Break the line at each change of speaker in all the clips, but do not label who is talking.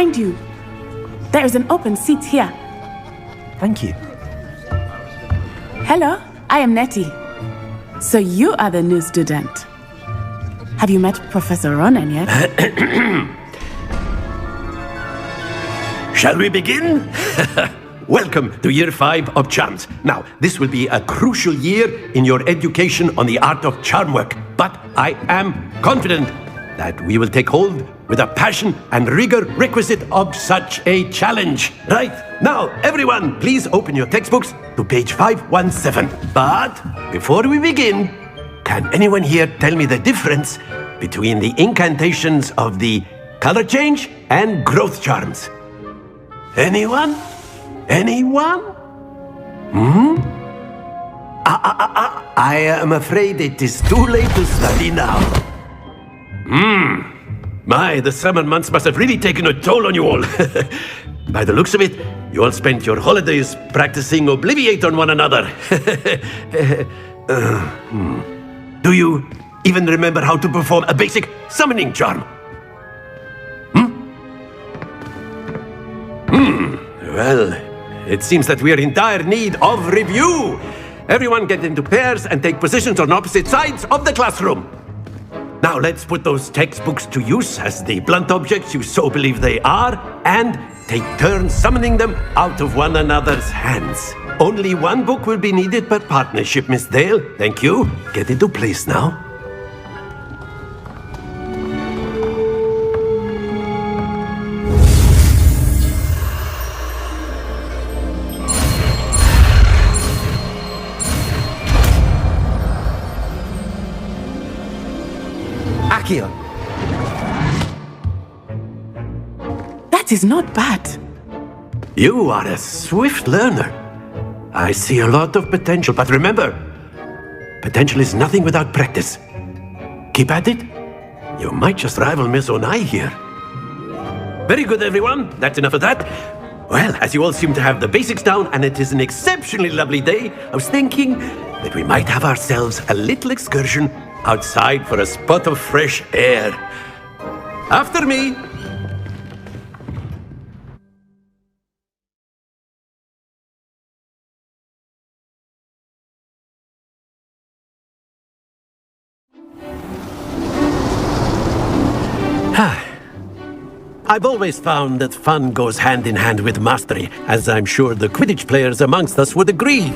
behind you. There is an open seat here.
Thank you.
Hello, I am Nettie. So you are the new student. Have you met Professor Ronan yet?
Shall we begin? Welcome to Year 5 of Charms. Now, this will be a crucial year in your education on the art of charm work, but I am confident that we will take hold with a passion and rigor requisite of such a challenge. Right, now, everyone, please open your textbooks to page 517. But before we begin, can anyone here tell me the difference between the incantations of the color change and growth charms? Anyone? Anyone? I am afraid it is too late to study now. My, the summer months must have really taken a toll on you all. By the looks of it, you all spent your holidays practicing Obliviate on one another. Do you even remember how to perform a basic summoning charm? Well, it seems that we are in dire need of review. Everyone get into pairs and take positions on opposite sides of the classroom. Now let's put those textbooks to use as the blunt objects you so believe they are, and take turns summoning them out of one another's hands. Only one book will be needed per partnership, Miss Dale. Thank you. Get into place now.
That is not bad.
You are a swift learner. I see a lot of potential, but remember, potential is nothing without practice. Keep at it. You might just rival Miss Onai here. Very good, everyone. That's enough of that. Well, as you all seem to have the basics down, and it is an exceptionally lovely day, I was thinking that we might have ourselves a little excursion outside for a spot of fresh air. After me. I've always found that fun goes hand in hand with mastery, as I'm sure the Quidditch players amongst us would agree.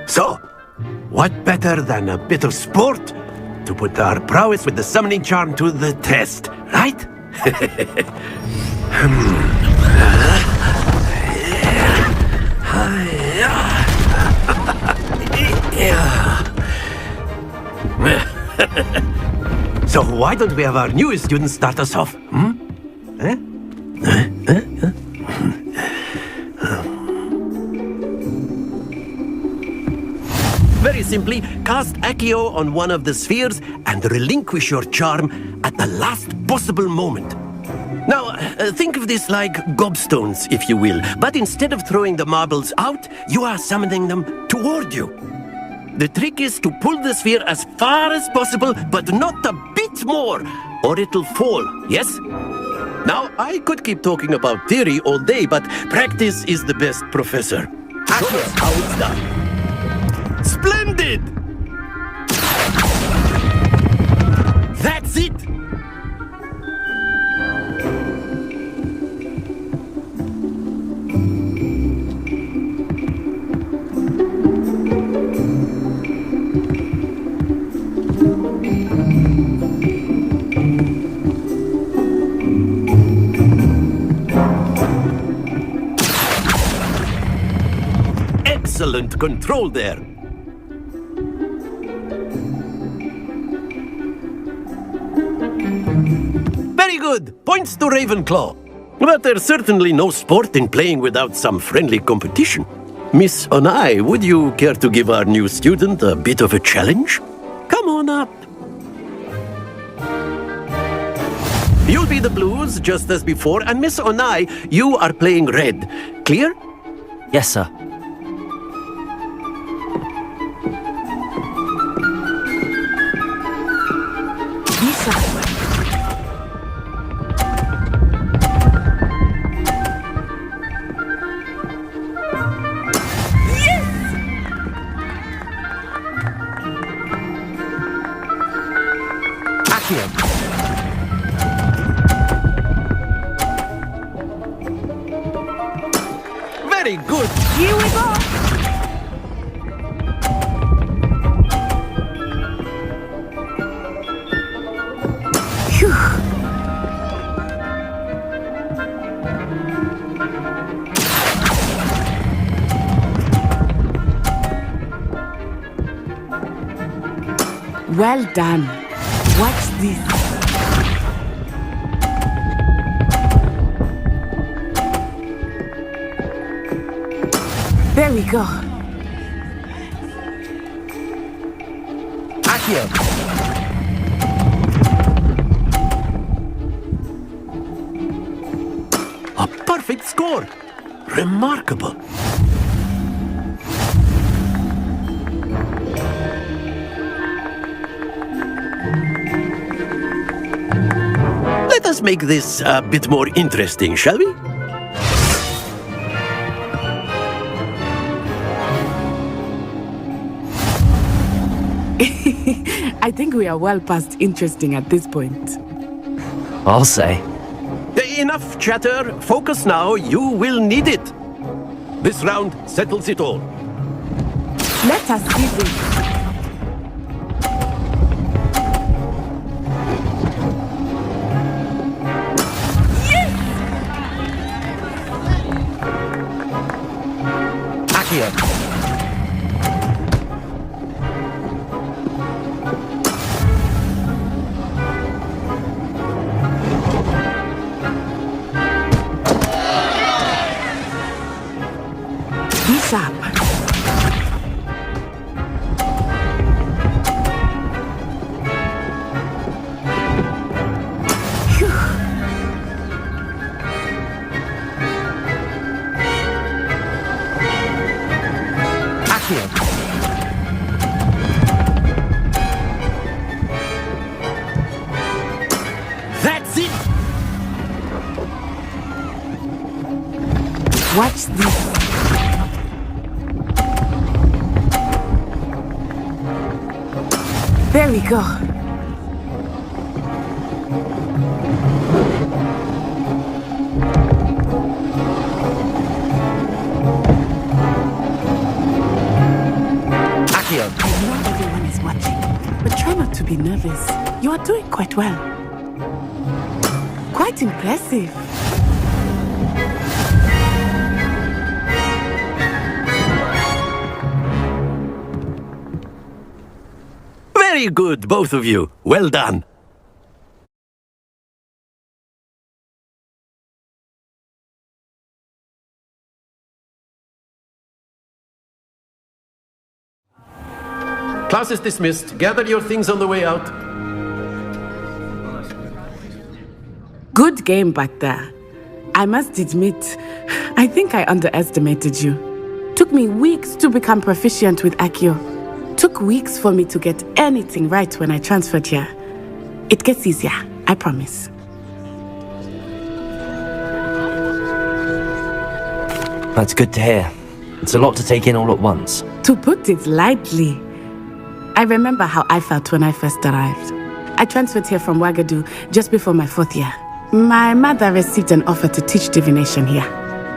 So, what better than a bit of sport to put our prowess with the summoning charm to the test, right? So why don't we have our newest students start us off? Very simply, cast Accio on one of the spheres and relinquish your charm at the last possible moment. Now, think of this like gobstones, if you will, but instead of throwing the marbles out, you are summoning them toward you. The trick is to pull the sphere as far as possible, but not a bit more, or it'll fall, yes? Now, I could keep talking about theory all day, but practice is the best professor. Show us how it's done. Splendid! That's it! Excellent control there. Very good. Points to Ravenclaw. But there's certainly no sport in playing without some friendly competition. Miss Onai, would you care to give our new student a bit of a challenge? Come on up. You'll be the blues, just as before, and Miss Onai, you are playing red. Clear?
Yes, sir.
Well done. Watch this. There we go.
Accio!
A perfect score! Remarkable! Let us make this a bit more interesting, shall we?
I think we are well past interesting at this point.
I'll say.
Enough chatter. Focus now. You will need it. This round settles it all.
Let us see this.
Accio!
Be sharp.
Accio!
That's it.
Watch this. There we go.
Accio!
I know everyone is watching, but try not to be nervous. You are doing quite well. Quite impressive.
Very good, both of you. Well done. Class is dismissed. Gather your things on the way out.
Good game back there. I must admit, I think I underestimated you. Took me weeks to become proficient with Accio. Took weeks for me to get anything right when I transferred here. It gets easier, I promise.
That's good to hear. It's a lot to take in all at once.
To put it lightly, I remember how I felt when I first arrived. I transferred here from Ouagadougou just before my 4th year. My mother received an offer to teach divination here.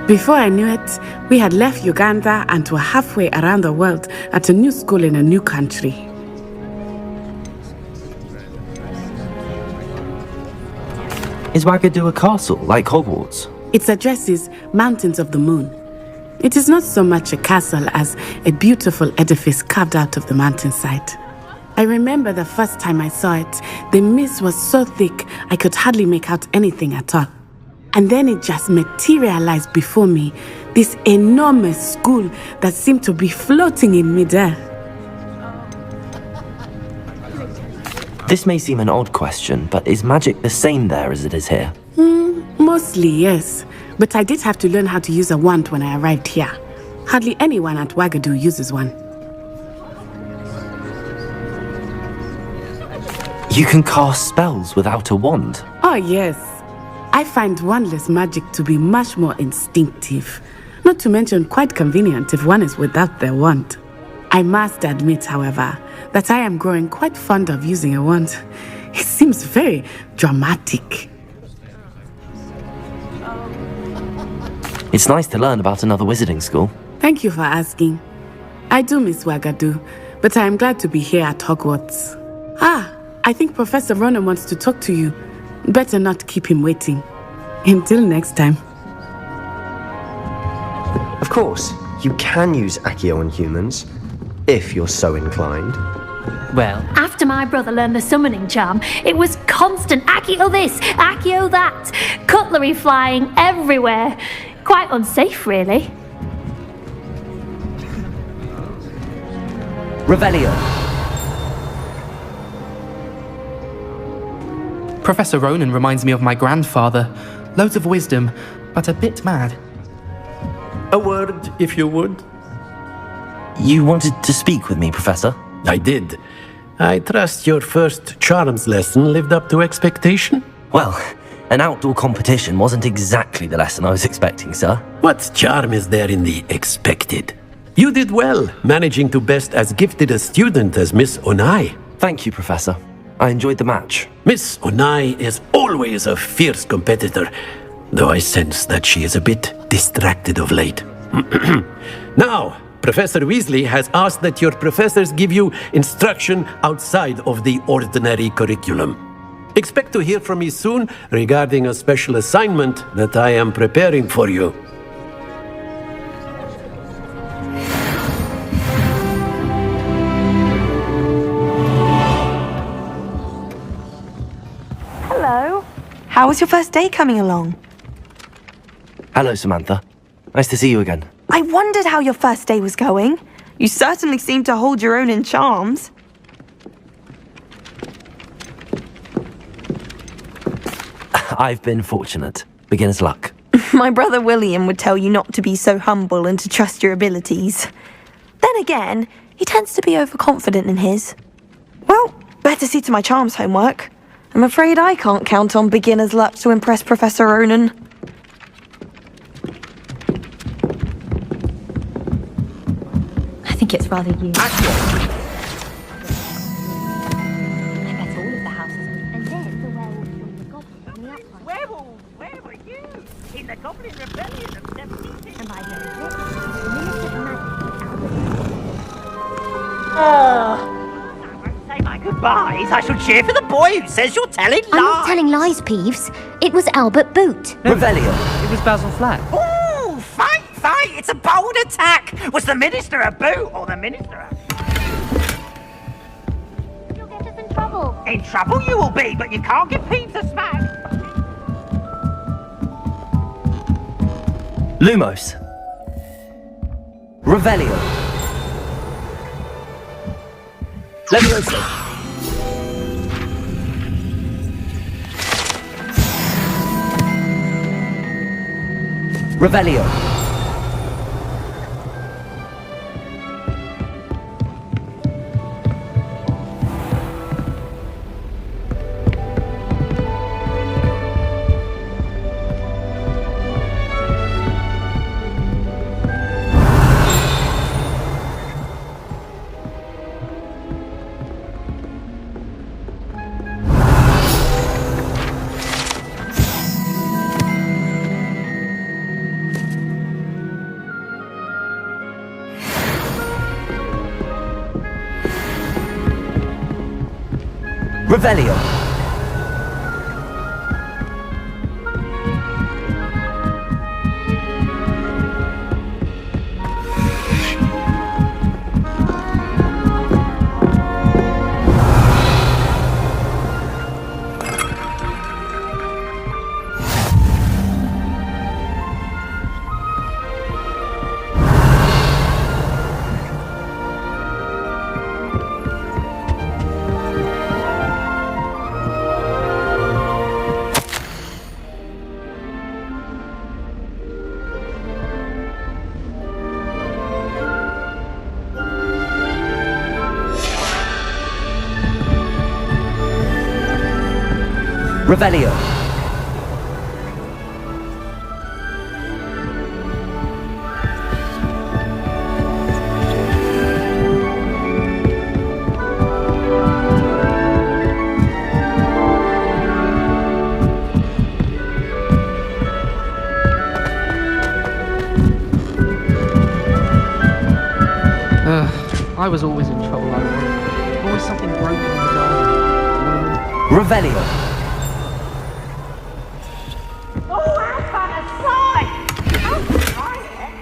Before I knew it, we had left Uganda and were halfway around the world at a new school in a new country.
Is Ouagadougou a castle, like Hogwarts?
Its address is Mountains of the Moon. It is not so much a castle as a beautiful edifice carved out of the mountainside. I remember the first time I saw it, the mist was so thick I could hardly make out anything at all. And then it just materialized before me, this enormous school that seemed to be floating in midair.
This may seem an odd question, but is magic the same there as it is here?
Mostly, yes. But I did have to learn how to use a wand when I arrived here. Hardly anyone at Ouagadougou uses one.
You can cast spells without a wand?
Oh, yes. I find wandless magic to be much more instinctive. Not to mention quite convenient if one is without their wand. I must admit, however, that I am growing quite fond of using a wand. It seems very dramatic.
It's nice to learn about another wizarding school.
Thank you for asking. I do miss Ouagadougou, but I am glad to be here at Hogwarts. I think Professor Ronan wants to talk to you. Better not keep him waiting. Until next time.
Of course, you can use Accio on humans, if you're so inclined. Well?
After my brother learned the summoning charm, it was constant Accio this, Accio that, cutlery flying everywhere. Quite unsafe, really.
Revelio.
Professor Ronan reminds me of my grandfather. Loads of wisdom, but a bit mad.
A word, if you would.
You wanted to speak with me, Professor?
I did. I trust your first charms lesson lived up to expectation?
Well, an outdoor competition wasn't exactly the lesson I was expecting, sir.
What charm is there in the expected? You did well, managing to best as gifted a student as Miss Onai.
Thank you, Professor. I enjoyed the match.
Miss Onai is always a fierce competitor, though I sense that she is a bit distracted of late. Now, Professor Weasley has asked that your professors give you instruction outside of the ordinary curriculum. Expect to hear from me soon regarding a special assignment that I am preparing for you.
Hello. How was your first day coming along?
Hello, Samantha. Nice to see you again.
I wondered how your first day was going. You certainly seem to hold your own in charms.
I've been fortunate. Beginner's luck.
My brother William would tell you not to be so humble and to trust your abilities. Then again, he tends to be overconfident in his. Well, better see to my charms homework. I'm afraid I can't count on beginner's luck to impress Professor Ronan.
I think it's rather you. I bet all of the houses. And there's the werewolf from the goblin on the outside.
Werewolf, where were you? In the Goblin Rebellion of 17...
And by the end of it, the Minister of Magic,
I won't say my goodbyes. I shall cheer for the boy who says you're telling lies.
I'm not telling lies, Peeves. It was Albert Boot.
Revelio.
It was Basil Flack.
Ooh, fight! It's a bold attack! Was the Minister a boot or the Minister a...
You'll get us in trouble.
In trouble you will be, but you can't get Peeves a smack.
Lumos. Revelio. Levioso. Revelio. Revelio. Revelio.
I was always in trouble, I was. Always something broken in the garden.
Revelio.
Oh, how fun a sight! How fun it!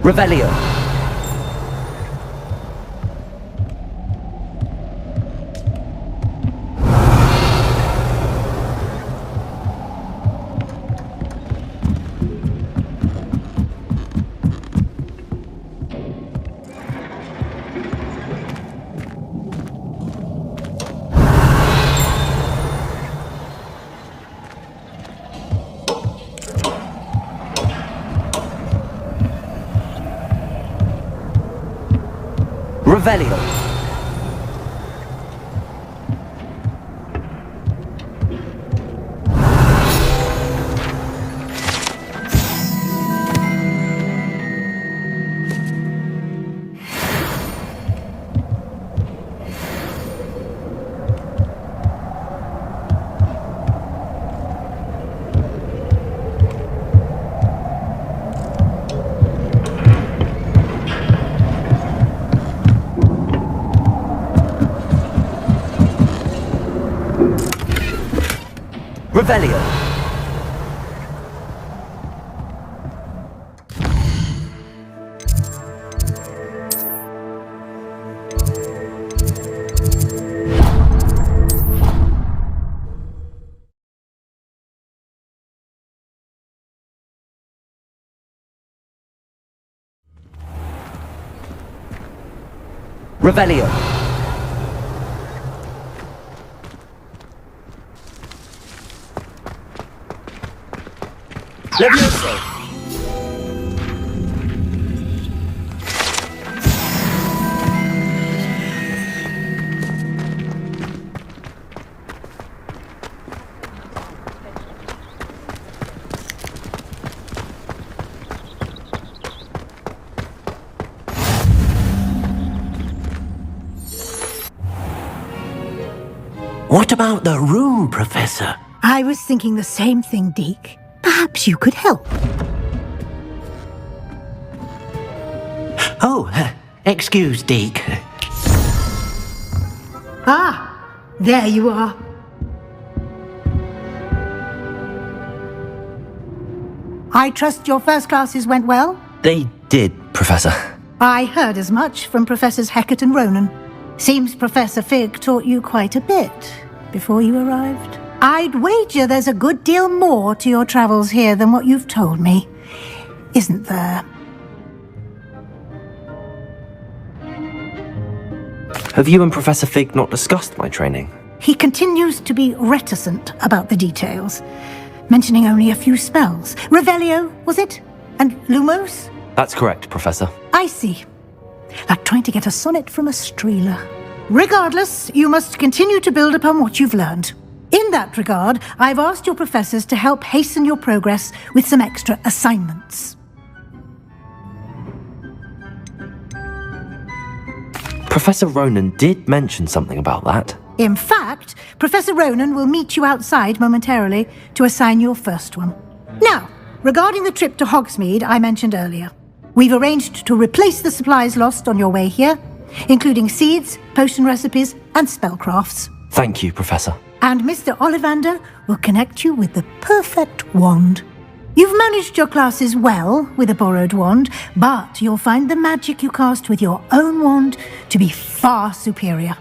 Revelio. Revelio. Revelio. Revelio. Levioso.
What about the room, Professor?
I was thinking the same thing, Deke. Perhaps you could help.
Oh, excuse, Deke.
Ah, there you are. I trust your first classes went well?
They did, Professor.
I heard as much from Professors Hecat and Ronan. Seems Professor Fig taught you quite a bit before you arrived. I'd wager there's a good deal more to your travels here than what you've told me, isn't there?
Have you and Professor Fig not discussed my training?
He continues to be reticent about the details, mentioning only a few spells. Revelio, was it? And Lumos?
That's correct, Professor.
I see. Like trying to get a sonnet from a streeler. Regardless, you must continue to build upon what you've learned. In that regard, I've asked your professors to help hasten your progress with some extra assignments.
Professor Ronan did mention something about that.
In fact, Professor Ronan will meet you outside momentarily to assign your first one. Now, regarding the trip to Hogsmeade I mentioned earlier, we've arranged to replace the supplies lost on your way here, including seeds, potion recipes, and spellcrafts.
Thank you, Professor.
And Mr. Ollivander will connect you with the perfect wand. You've managed your classes well with a borrowed wand, but you'll find the magic you cast with your own wand to be far superior.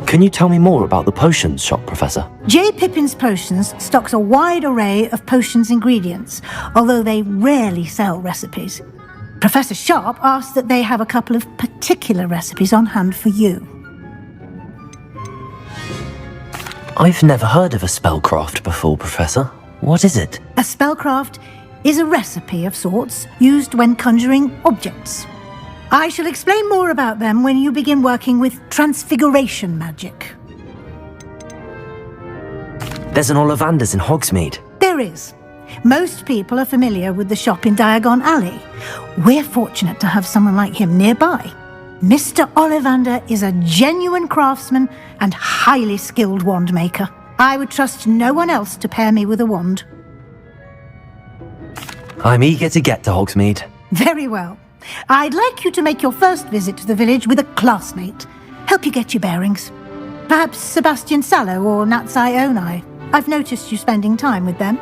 Can you tell me more about the potions shop, Professor?
J. Pippin's Potions stocks a wide array of potions ingredients, although they rarely sell recipes. Professor Sharp asked that they have a couple of particular recipes on hand for you.
I've never heard of a spellcraft before, Professor. What is it?
A spellcraft is a recipe of sorts used when conjuring objects. I shall explain more about them when you begin working with transfiguration magic.
There's an Ollivander's in Hogsmeade.
There is. Most people are familiar with the shop in Diagon Alley. We're fortunate to have someone like him nearby. Mr. Ollivander is a genuine craftsman and highly skilled wand maker. I would trust no one else to pair me with a wand.
I'm eager to get to Hogsmeade.
Very well. I'd like you to make your first visit to the village with a classmate. Help you get your bearings. Perhaps Sebastian Sallow or Natsai Onai. I've noticed you spending time with them.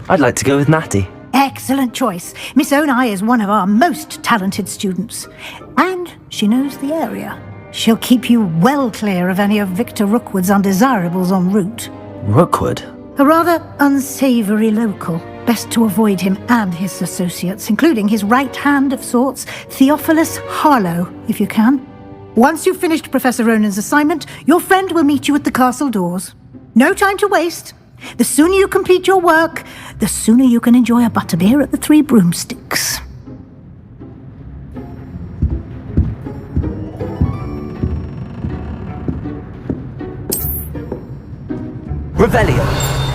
I'd like to go with Natty.
Excellent choice. Miss Onai is one of our most talented students. And she knows the area. She'll keep you well clear of any of Victor Rookwood's undesirables en route.
Rookwood?
A rather unsavoury local. Best to avoid him and his associates, including his right hand of sorts, Theophilus Harlow, if you can. Once you've finished Professor Ronan's assignment, your friend will meet you at the castle doors. No time to waste. The sooner you complete your work, the sooner you can enjoy a butterbeer at the Three Broomsticks.
Revelio!